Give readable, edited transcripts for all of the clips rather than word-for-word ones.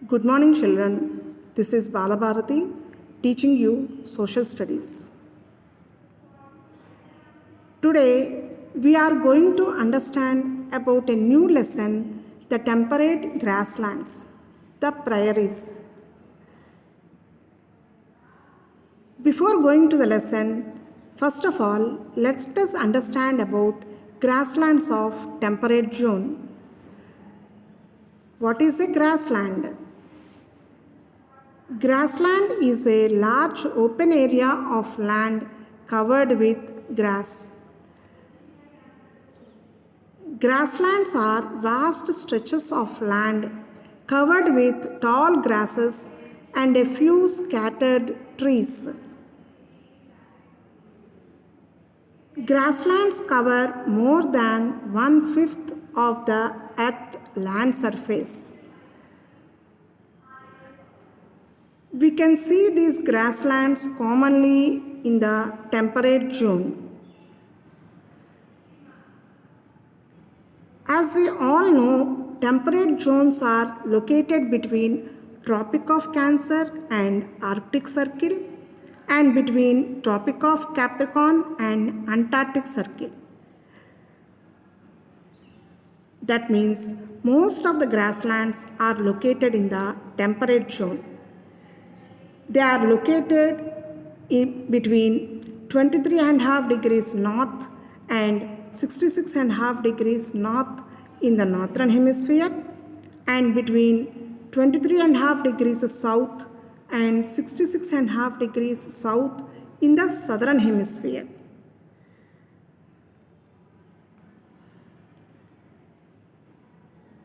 Good morning, children. This is Balabharati teaching you social studies. Today, we are going to understand about a new lesson, the temperate grasslands, the prairies. Before going to the lesson, first of all, let us understand about grasslands of temperate zone. What is a grassland? Grassland is a large open area of land covered with grass. Grasslands are vast stretches of land covered with tall grasses and a few scattered trees. Grasslands cover more than 1/5 of the Earth's land surface. We can see these grasslands commonly in the temperate zone. As we all know, temperate zones are located between Tropic of Cancer and Arctic Circle and between Tropic of Capricorn and Antarctic Circle. That means most of the grasslands are located in the temperate zone. They are located between 23.5 degrees north and 66.5 degrees north in the northern hemisphere and between 23.5 degrees south and 66.5 degrees south in the southern hemisphere.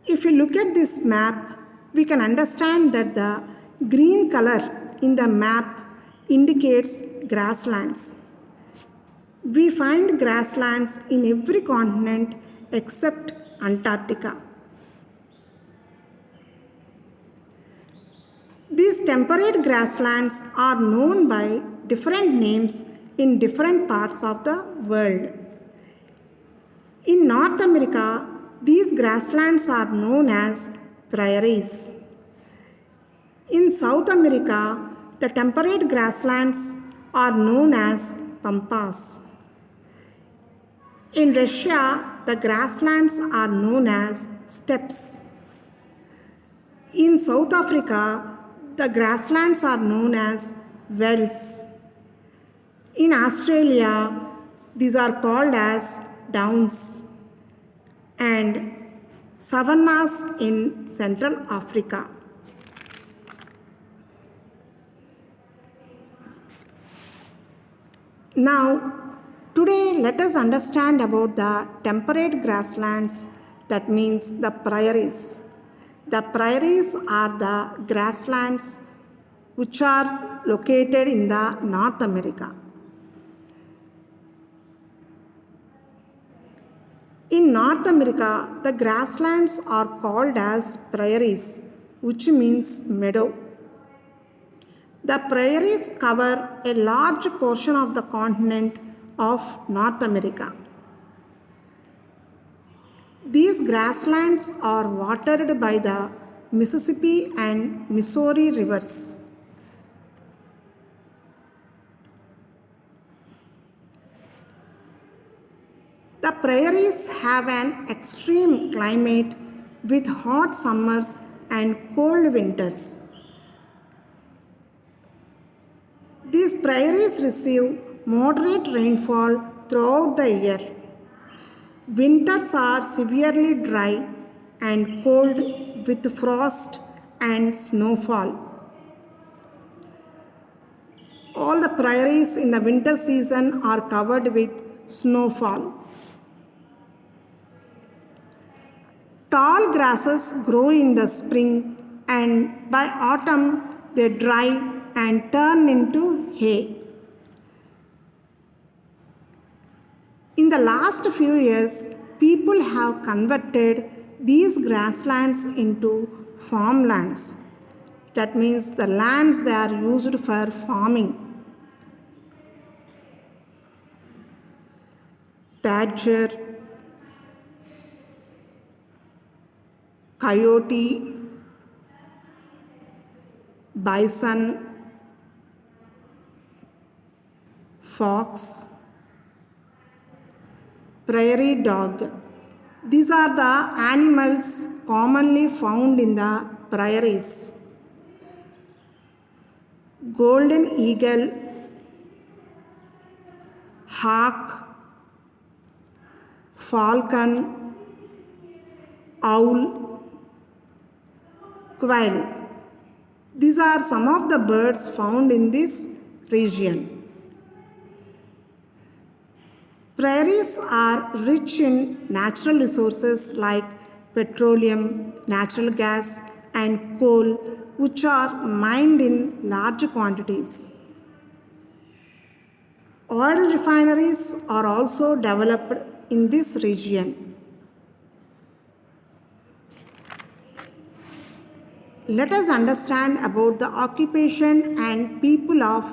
If you look at this map, we can understand that the green color in the map indicates grasslands. We find grasslands in every continent except Antarctica. These temperate grasslands are known by different names in different parts of the world. In North America, these grasslands are known as prairies. In South America, the temperate grasslands are known as pampas. In Russia, the grasslands are known as steppes. In South Africa, the grasslands are known as velds. In Australia, these are called as downs and savannas in Central Africa. Now, today let us understand about the temperate grasslands, that means the prairies. The prairies are the grasslands which are located in the North America. In North America, the grasslands are called as prairies, which means meadow. The prairies cover a large portion of the continent of North America. These grasslands are watered by the Mississippi and Missouri rivers. The prairies have an extreme climate with hot summers and cold winters. These prairies receive moderate rainfall throughout the year. Winters are severely dry and cold with frost and snowfall. All the prairies in the winter season are covered with snowfall. Tall grasses grow in the spring and by autumn they dry and turn into hay. In the last few years, people have converted these grasslands into farmlands. That means the lands they are used for farming. Badger, coyote, bison, fox, prairie dog. These are the animals commonly found in the prairies. Golden eagle, hawk, falcon, owl, quail. These are some of the birds found in this region. Prairies are rich in natural resources like petroleum, natural gas, and coal, which are mined in large quantities. Oil refineries are also developed in this region. Let us understand about the occupation and people of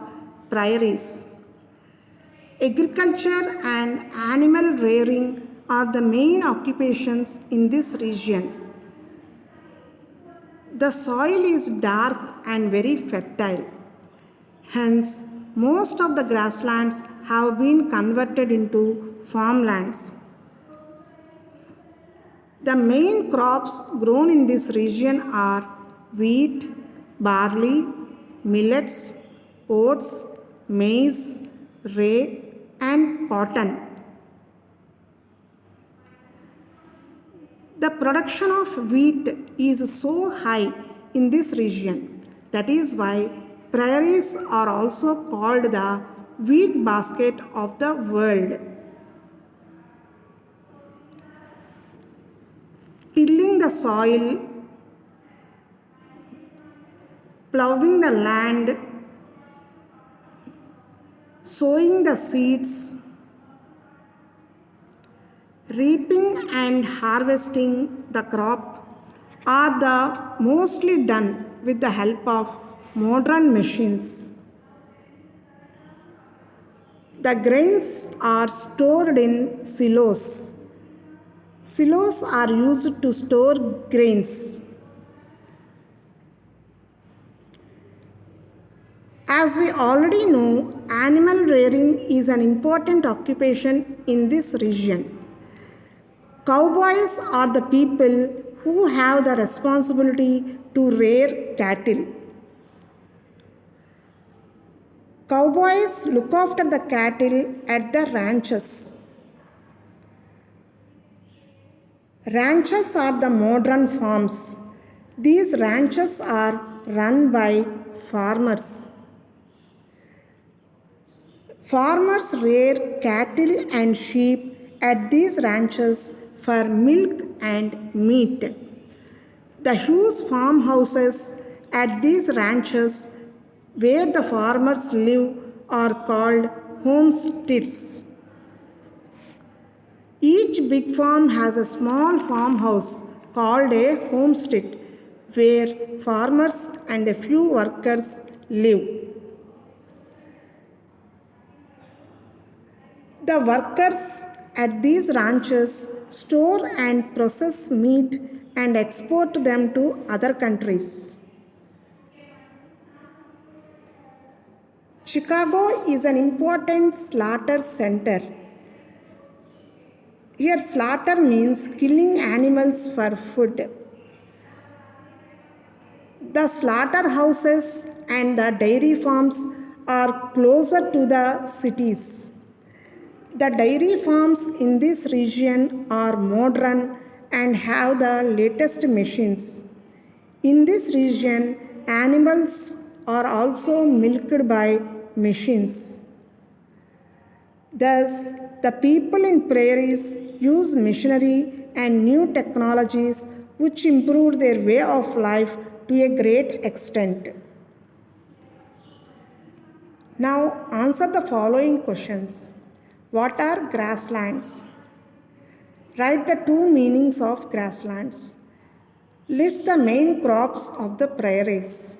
prairies. Agriculture and animal rearing are the main occupations in this region. The soil is dark and very fertile. Hence, most of the grasslands have been converted into farmlands. The main crops grown in this region are wheat, barley, millets, oats, maize, rye, and cotton. The production of wheat is so high in this region. That is why prairies are also called the wheat basket of the world. Tilling the soil, plowing the land, sowing the seeds, reaping and harvesting the crop are the mostly done with the help of modern machines. The grains are stored in silos. Silos are used to store grains. As we already know, animal rearing is an important occupation in this region. Cowboys are the people who have the responsibility to rear cattle. Cowboys look after the cattle at the ranches. Ranches are the modern farms. These ranches are run by farmers. Farmers rear cattle and sheep at these ranches for milk and meat. The huge farmhouses at these ranches where the farmers live are called homesteads. Each big farm has a small farmhouse called a homestead where farmers and a few workers live. The workers at these ranches store and process meat and export them to other countries. Chicago is an important slaughter center. Here, slaughter means killing animals for food. The slaughterhouses and the dairy farms are closer to the cities. The dairy farms in this region are modern and have the latest machines. In this region, animals are also milked by machines. Thus, the people in prairies use machinery and new technologies which improved their way of life to a great extent. Now, answer the following questions. What are grasslands? Write the two meanings of grasslands. List the main crops of the prairies.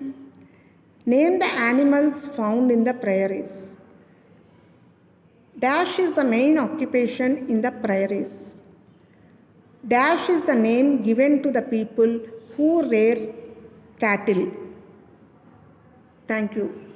Name the animals found in the prairies. Dash is the main occupation in the prairies. Dash is the name given to the people who rear cattle. Thank you.